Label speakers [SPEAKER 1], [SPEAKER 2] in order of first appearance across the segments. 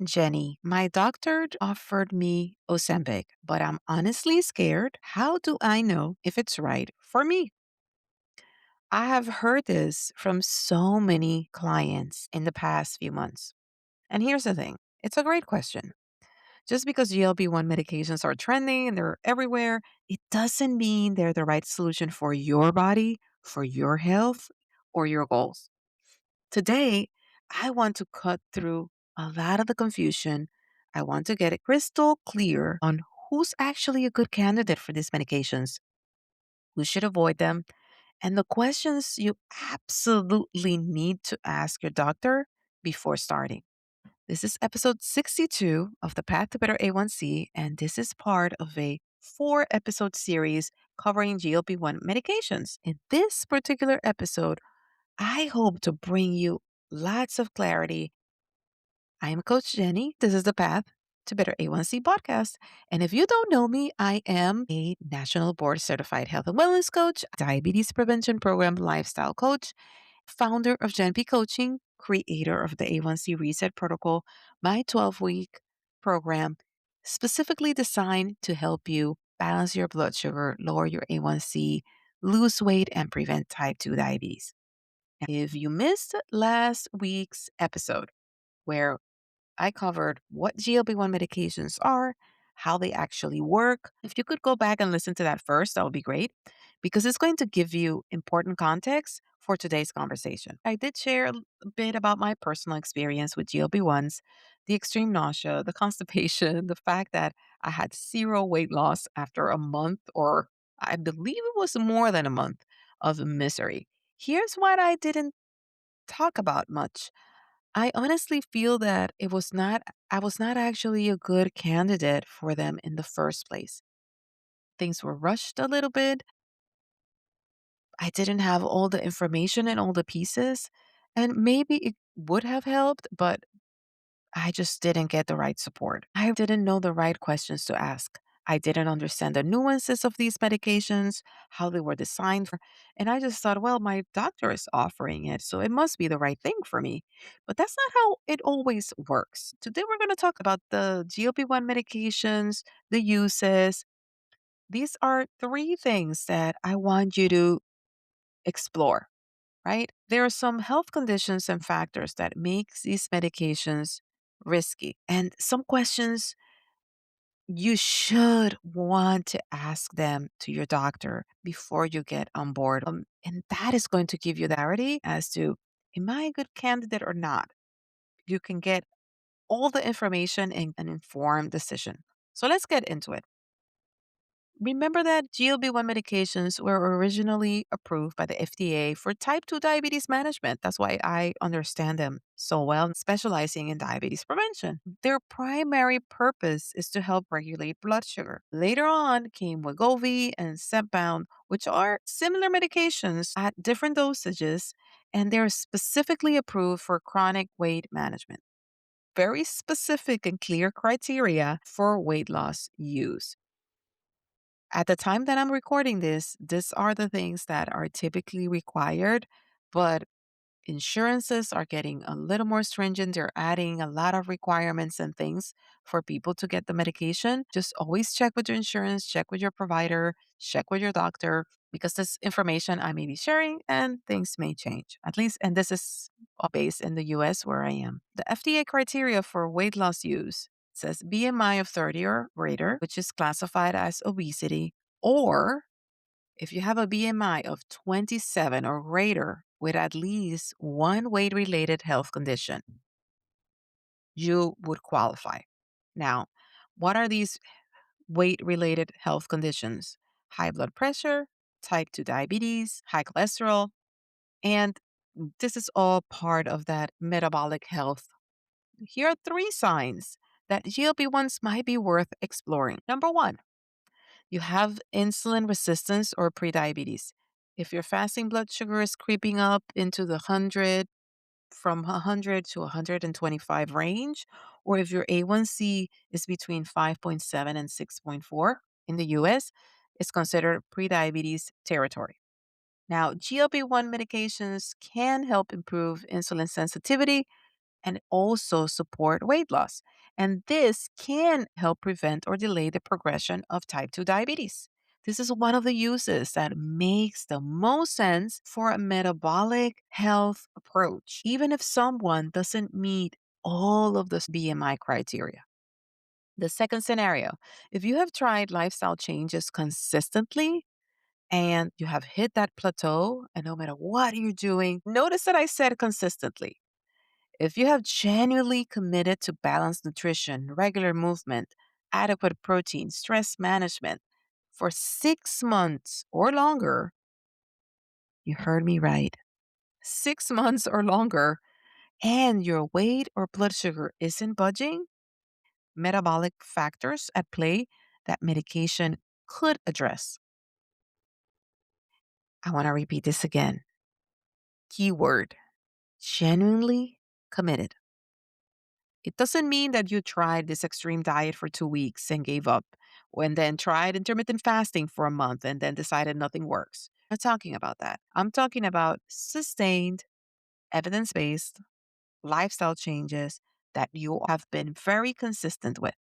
[SPEAKER 1] Jenny, my doctor offered me Ozempic, but I'm honestly scared. How do I know if it's right for me? I have heard this from so many clients in the past few months. And here's the thing, it's a great question. Just because GLP-1 medications are trending and they're everywhere, it doesn't mean they're the right solution for your body, for your health, or your goals. Today, I want to cut through a lot of the confusion. I want to get it crystal clear on who's actually a good candidate for these medications, who should avoid them, and the questions you absolutely need to ask your doctor before starting. This is episode 62 of the Path to Better A1C, and this is part of a 4 episode series covering GLP-1 medications. In this particular episode, I hope to bring you lots of clarity. I am Coach Jenny. This is the Path to Better A1C podcast. And if you don't know me, I am a national board certified health and wellness coach, diabetes prevention program lifestyle coach, founder of GenP Coaching, creator of the A1C Reset Protocol, my 12-week program specifically designed to help you balance your blood sugar, lower your A1C, lose weight, and prevent type 2 diabetes. If you missed last week's episode, where I covered what GLP-1 medications are, how they actually work. If you could go back and listen to that first, that would be great because it's going to give you important context for today's conversation. I did share a bit about my personal experience with GLP-1s, the extreme nausea, the constipation, the fact that I had zero weight loss after a month, or I believe it was more than a month of misery. Here's what I didn't talk about much. I honestly feel that I was not actually a good candidate for them in the first place. Things were rushed a little bit. I didn't have all the information and all the pieces, and maybe it would have helped, but I just didn't get the right support. I didn't know the right questions to ask. I didn't understand the nuances of these medications, how they were designed for, and I just thought, well, my doctor is offering it, so it must be the right thing for me. But that's not how it always works. Today we're going to talk about the GLP-1 medications, the uses. These are 3 things that I want you to explore, right? There are some health conditions and factors that makes these medications risky. And some questions you should want to ask them to your doctor before you get on board. And that is going to give you the clarity as to, am I a good candidate or not? You can get all the information and an informed decision. So let's get into it. Remember that GLP-1 medications were originally approved by the FDA for type 2 diabetes management. That's why I understand them so well, specializing in diabetes prevention. Their primary purpose is to help regulate blood sugar. Later on came Wegovy and Zepbound, which are similar medications at different dosages, and they're specifically approved for chronic weight management. Very specific and clear criteria for weight loss use. At the time that I'm recording this, these are the things that are typically required, but insurances are getting a little more stringent. They're adding a lot of requirements and things for people to get the medication. Just always check with your insurance, check with your provider, check with your doctor, because this information I may be sharing and things may change. At least, and this is all based in the US where I am. The FDA criteria for weight loss use says BMI of 30 or greater, which is classified as obesity, or if you have a BMI of 27 or greater with at least one weight related health condition, you would qualify. Now, what are these weight related health conditions? High blood pressure, type 2 diabetes, high cholesterol, and this is all part of that metabolic health. Here are 3 signs that GLP-1s might be worth exploring. Number 1, you have insulin resistance or prediabetes. If your fasting blood sugar is creeping up into the 100, from 100 to 125 range, or if your A1C is between 5.7 and 6.4 in the US, it's considered prediabetes territory. Now, GLP-1 medications can help improve insulin sensitivity, and also support weight loss. And this can help prevent or delay the progression of type 2 diabetes. This is one of the uses that makes the most sense for a metabolic health approach, even if someone doesn't meet all of the BMI criteria. The second scenario, if you have tried lifestyle changes consistently and you have hit that plateau, and no matter what you're doing, notice that I said consistently. If you have genuinely committed to balanced nutrition, regular movement, adequate protein, stress management for 6 months or longer, you heard me right, 6 months or longer, and your weight or blood sugar isn't budging, metabolic factors at play that medication could address. I want to repeat this again. Keyword: genuinely committed. It doesn't mean that you tried this extreme diet for 2 weeks and gave up, and then tried intermittent fasting for a month and then decided nothing works. I'm not talking about that. I'm talking about sustained, evidence based lifestyle changes that you have been very consistent with.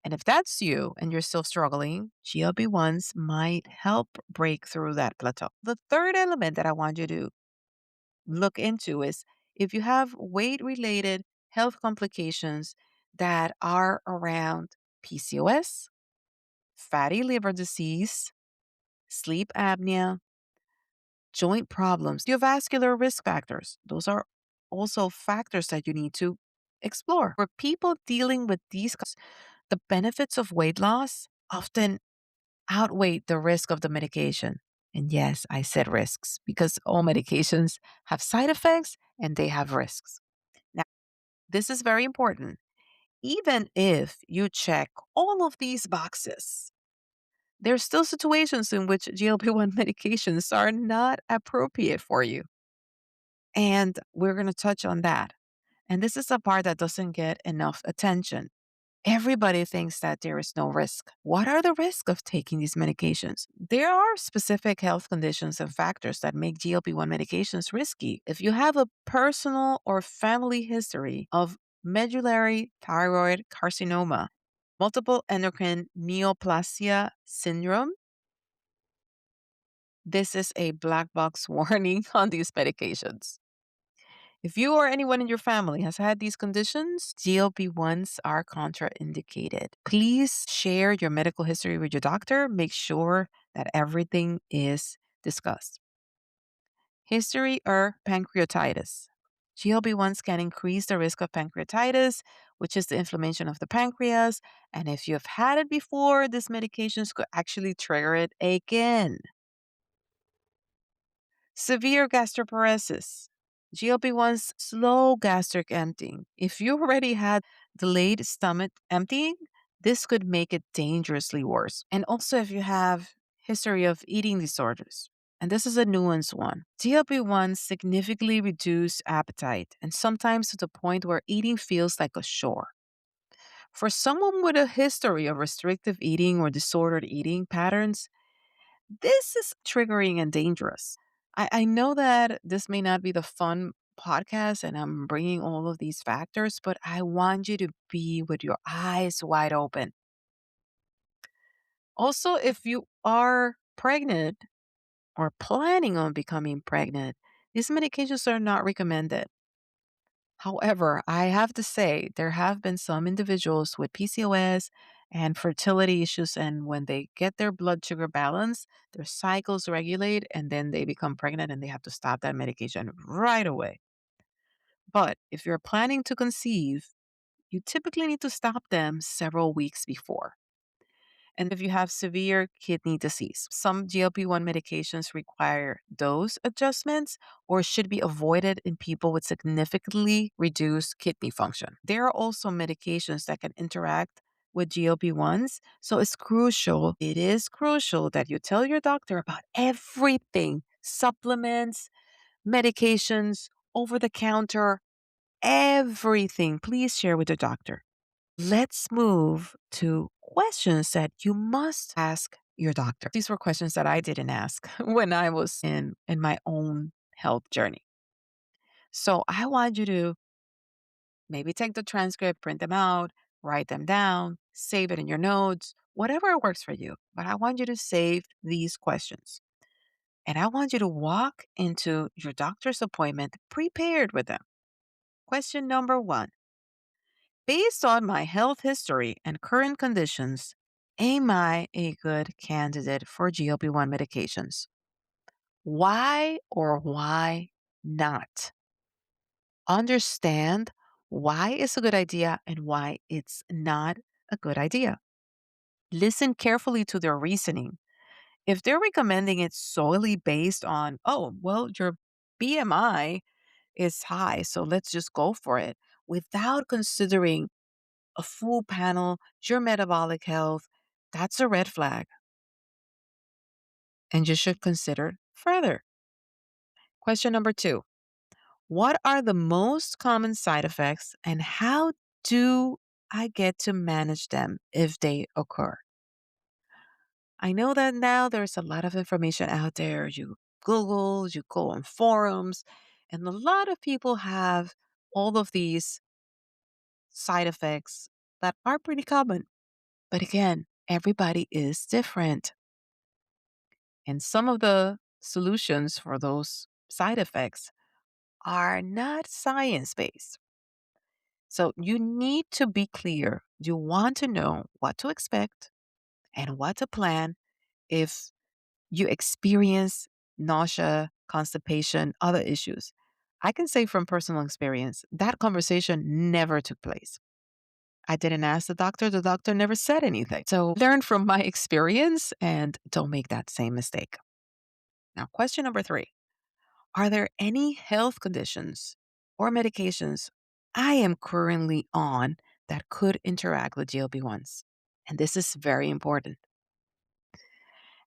[SPEAKER 1] And if that's you and you're still struggling, GLP-1s might help break through that plateau. The third element that I want you to look into is if you have weight related health complications that are around PCOS, fatty liver disease, sleep apnea, joint problems, cardiovascular risk factors. Those are also factors that you need to explore. For people dealing with these, the benefits of weight loss often outweigh the risk of the medication. And yes, I said risks because all medications have side effects and they have risks. Now, this is very important. Even if you check all of these boxes, there's still situations in which GLP-1 medications are not appropriate for you. And we're going to touch on that. And this is a part that doesn't get enough attention. Everybody thinks that there is no risk. What are the risks of taking these medications? There are specific health conditions and factors that make GLP-1 medications risky. If you have a personal or family history of medullary thyroid carcinoma, multiple endocrine neoplasia syndrome, this is a black box warning on these medications. If you or anyone in your family has had these conditions, GLP-1s are contraindicated. Please share your medical history with your doctor. Make sure that everything is discussed. History or pancreatitis. GLP-1s can increase the risk of pancreatitis, which is the inflammation of the pancreas. And if you've had it before, these medications could actually trigger it again. Severe gastroparesis. GLP-1s slow gastric emptying. If you already had delayed stomach emptying, this could make it dangerously worse. And also if you have history of eating disorders. And this is a nuanced one. GLP-1s significantly reduce appetite and sometimes to the point where eating feels like a chore. For someone with a history of restrictive eating or disordered eating patterns, this is triggering and dangerous. I know that this may not be the fun podcast and I'm bringing all of these factors, but I want you to be with your eyes wide open. Also, if you are pregnant or planning on becoming pregnant, these medications are not recommended. However, I have to say, there have been some individuals with PCOS and fertility issues, and when they get their blood sugar balance, their cycles regulate, and then they become pregnant and they have to stop that medication right away. But if you're planning to conceive, you typically need to stop them several weeks before. And if you have severe kidney disease, some GLP-1 medications require dose adjustments or should be avoided in people with significantly reduced kidney function. There are also medications that can interact with GLP-1s, so it is crucial that you tell your doctor about everything: supplements, medications, over the counter, everything. Please share with your doctor. Let's move to questions that you must ask your doctor. These were questions that I didn't ask when I was in my own health journey. So I want you to Maybe take the transcript, print them out, write them down, save it in your notes, whatever works for you. But I want you to save these questions. And I want you to walk into your doctor's appointment prepared with them. Question number one: based on my health history and current conditions, am I a good candidate for GLP-1 medications? Why or why not? Understand why it's a good idea and why it's not a good idea. Listen carefully to their reasoning. If they're recommending it solely based on, oh, well, your BMI is high, so let's just go for it, without considering a full panel, your metabolic health, that's a red flag. And you should consider further. Question number two: what are the most common side effects and how do I get to manage them if they occur? I know that now there's a lot of information out there. You Google, you go on forums, and a lot of people have all of these side effects that are pretty common. But again, everybody is different. And some of the solutions for those side effects are not science based. So you need to be clear. You want to know what to expect and what to plan if you experience nausea, constipation, other issues. I can say from personal experience, that conversation never took place. I didn't ask the doctor never said anything. So learn from my experience and don't make that same mistake. Now, question number three: are there any health conditions or medications I am currently on that could interact with GLP-1s? And this is very important.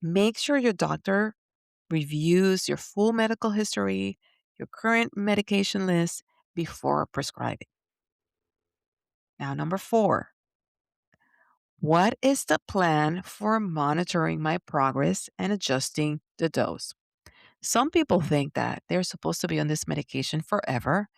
[SPEAKER 1] Make sure your doctor reviews your full medical history, your current medication list before prescribing. Now, number four: what is the plan for monitoring my progress and adjusting the dose? Some people think that they're supposed to be on this medication forever.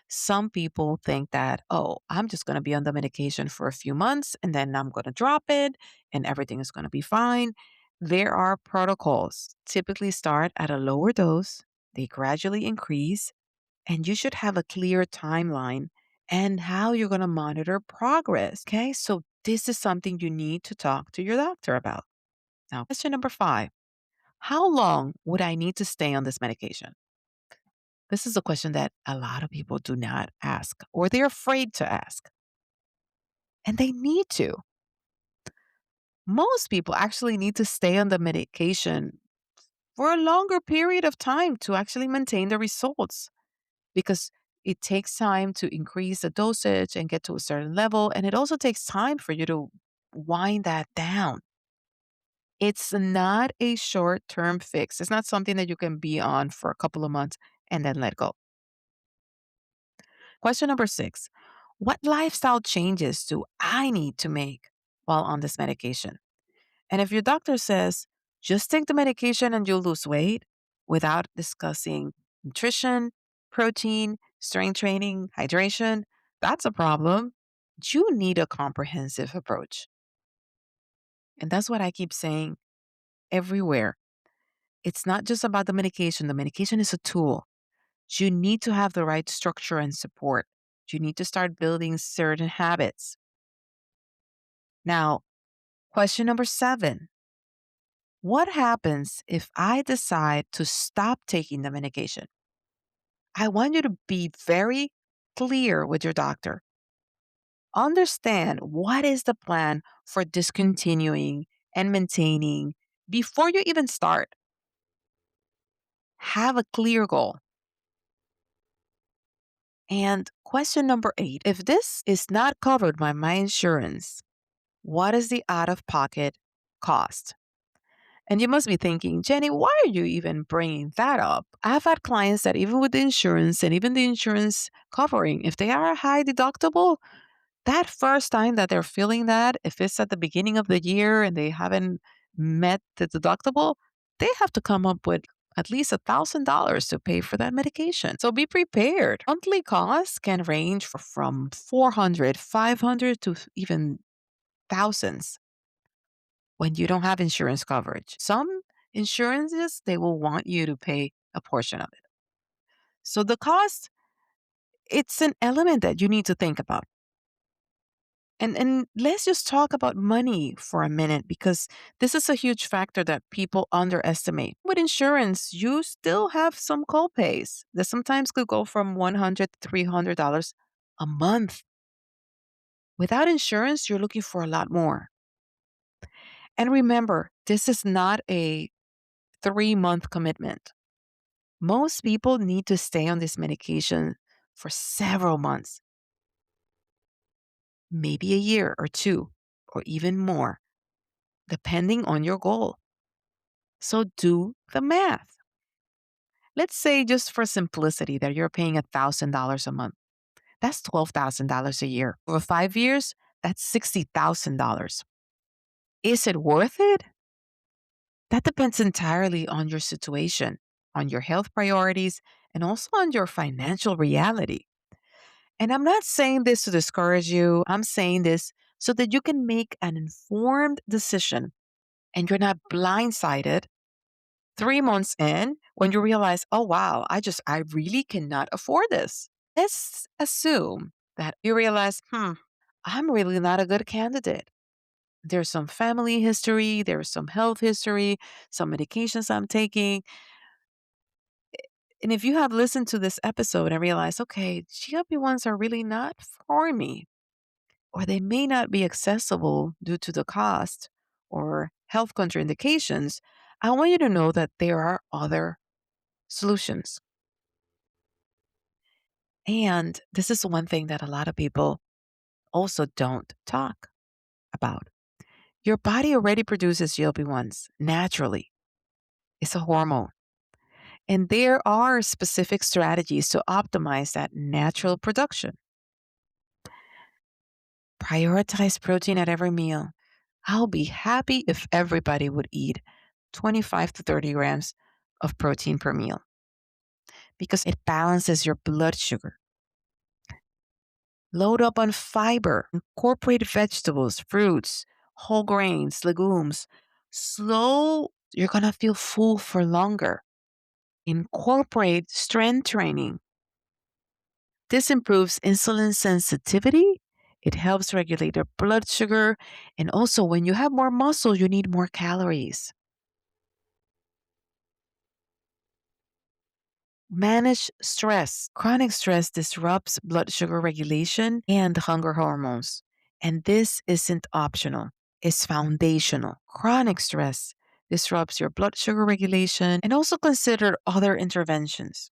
[SPEAKER 1] Some people think that, oh, I'm just going to be on the medication for a few months and then I'm going to drop it and everything is going to be fine. There are protocols. Typically start at a lower dose, they gradually increase, and you should have a clear timeline and how you're going to monitor progress. Okay. So, this is something you need to talk to your doctor about. Now, question number five: how long would I need to stay on this medication? This is a question that a lot of people do not ask or they're afraid to ask. And they need to. Most people actually need to stay on the medication for a longer period of time to actually maintain the results because it takes time to increase the dosage and get to a certain level. And it also takes time for you to wind that down. It's not a short term fix. It's not something that you can be on for a couple of months and then let go. Question number six: what lifestyle changes do I need to make while on this medication? And if your doctor says, just take the medication and you'll lose weight without discussing nutrition, protein, strength training, hydration, that's a problem. You need a comprehensive approach. And that's what I keep saying everywhere. It's not just about the medication. The medication is a tool. You need to have the right structure and support. You need to start building certain habits. Now, question number seven: what happens if I decide to stop taking the medication? I want you to be very clear with your doctor. Understand what is the plan for discontinuing and maintaining before you even start. Have a clear goal. And question number eight: if this is not covered by my insurance, what is the out of pocket cost? And you must be thinking, Jenny, why are you even bringing that up? I've had clients that even with the insurance and even the insurance covering, if they are a high deductible, that first time that they're feeling that, if it's at the beginning of the year and they haven't met the deductible, they have to come up with at least $1,000 to pay for that medication. So be prepared. Monthly costs can range from 400, 500 to even thousands when you don't have insurance coverage. Some insurances, they will want you to pay a portion of it. So the cost, it's an element that you need to think about. And let's just talk about money for a minute because this is a huge factor that people underestimate. With insurance, you still have some copays that sometimes could go from $100 to $300 a month. Without insurance, you're looking for a lot more. And remember, this is not a 3-month commitment. Most people need to stay on this medication for several months, maybe a year or two, or even more, depending on your goal. So do the math. Let's say, just for simplicity, that you're paying $1,000 a month. That's $12,000 a year. Over 5 years, that's $60,000. Is it worth it? That depends entirely on your situation, on your health priorities, and also on your financial reality. And I'm not saying this to discourage you. I'm saying this so that you can make an informed decision and you're not blindsided 3 months in when you realize, oh, wow, I really cannot afford this. Let's assume that you realize, I'm really not a good candidate. There's some family history, there's some health history, some medications I'm taking. And if you have listened to this episode and realized, okay, GLP-1s are really not for me, or they may not be accessible due to the cost or health contraindications, I want you to know that there are other solutions. And this is one thing that a lot of people also don't talk about. Your body already produces GLP-1s naturally. It's a hormone. And there are specific strategies to optimize that natural production. Prioritize protein at every meal. I'll be happy if everybody would eat 25 to 30 grams of protein per meal because it balances your blood sugar. Load up on fiber, incorporate vegetables, fruits, whole grains, legumes. Slow, you're going to feel full for longer. Incorporate strength training. This improves insulin sensitivity. It helps regulate your blood sugar. And also, when you have more muscle, you need more calories. Manage stress. Chronic stress disrupts blood sugar regulation and hunger hormones. And this isn't optional, it's foundational. Chronic stress disrupts your blood sugar regulation and also consider other interventions.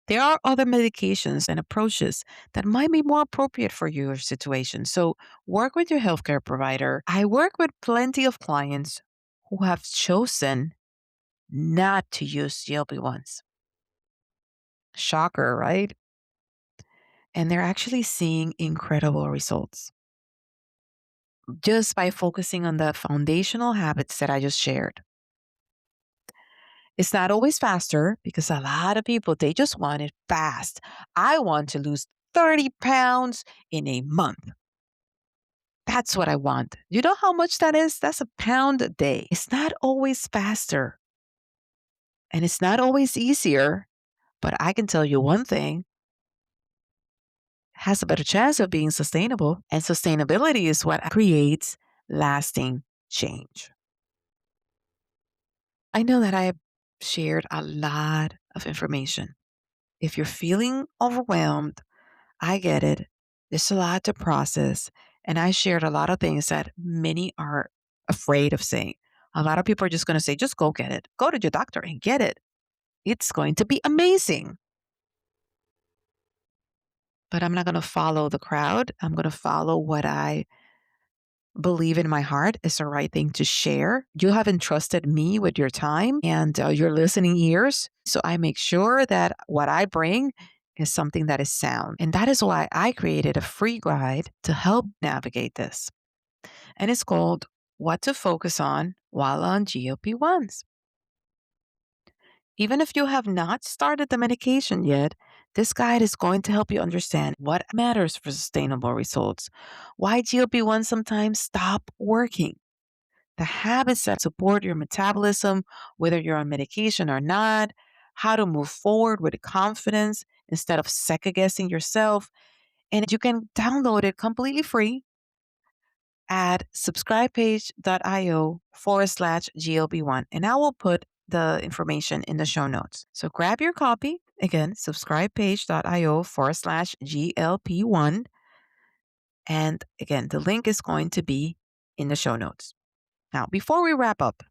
[SPEAKER 1] There are other medications and approaches that might be more appropriate for your situation. So work with your healthcare provider. I work with plenty of clients who have chosen not to use GLP-1s. Shocker, right? And they're actually seeing incredible results just by focusing on the foundational habits that I just shared. It's not always faster because a lot of people, they just want it fast. I want to lose 30 pounds in a month. That's what I want. You know how much that is? That's a pound a day. It's not always faster and it's not always easier, but I can tell you one thing, has a better chance of being sustainable. And sustainability is what creates lasting change. I know that I have shared a lot of information. If you're feeling overwhelmed, I get it. There's a lot to process. And I shared a lot of things that many are afraid of saying. A lot of people are just going to say, just go get it. Go to your doctor and get it. It's going to be amazing. But I'm not going to follow the crowd. I'm going to follow what I believe in my heart is the right thing to share. You have entrusted me with your time and your listening ears. So I make sure that what I bring is something that is sound. And that is why I created a free guide to help navigate this. And it's called What to Focus on While on GLP-1s. Even if you have not started the medication yet, this guide is going to help you understand what matters for sustainable results, why GLP-1 sometimes stop working, the habits that support your metabolism, whether you're on medication or not, how to move forward with confidence instead of second guessing yourself. And you can download it completely free at subscribepage.io/GLP1. And I will put the information in the show notes. So grab your copy. Again, subscribepage.io/GLP1. And again, the link is going to be in the show notes. Now, before we wrap up,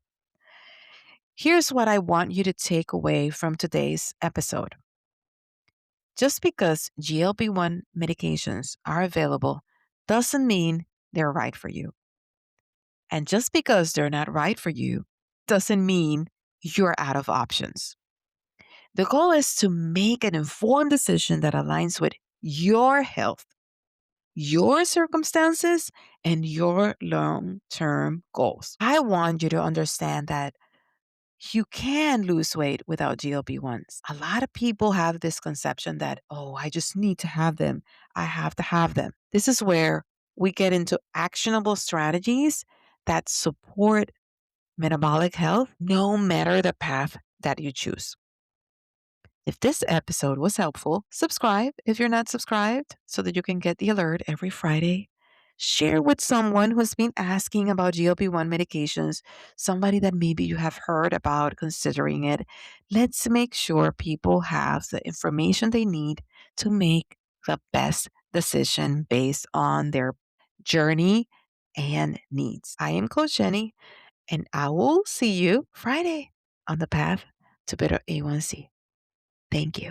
[SPEAKER 1] here's what I want you to take away from today's episode. Just because GLP-1 medications are available doesn't mean they're right for you. And just because they're not right for you doesn't mean you're out of options. The goal is to make an informed decision that aligns with your health, your circumstances, and your long term goals. I want you to understand that you can lose weight without GLP-1s. A lot of people have this conception that, oh, I just need to have them. I have to have them. This is where we get into actionable strategies that support metabolic health, no matter the path that you choose. If this episode was helpful, subscribe if you're not subscribed so that you can get the alert every Friday. Share with someone who's been asking about GLP-1 medications, somebody that maybe you have heard about considering it. Let's make sure people have the information they need to make the best decision based on their journey and needs. I am Coach Jenny, and I will see you Friday on the path to better A1C. Thank you.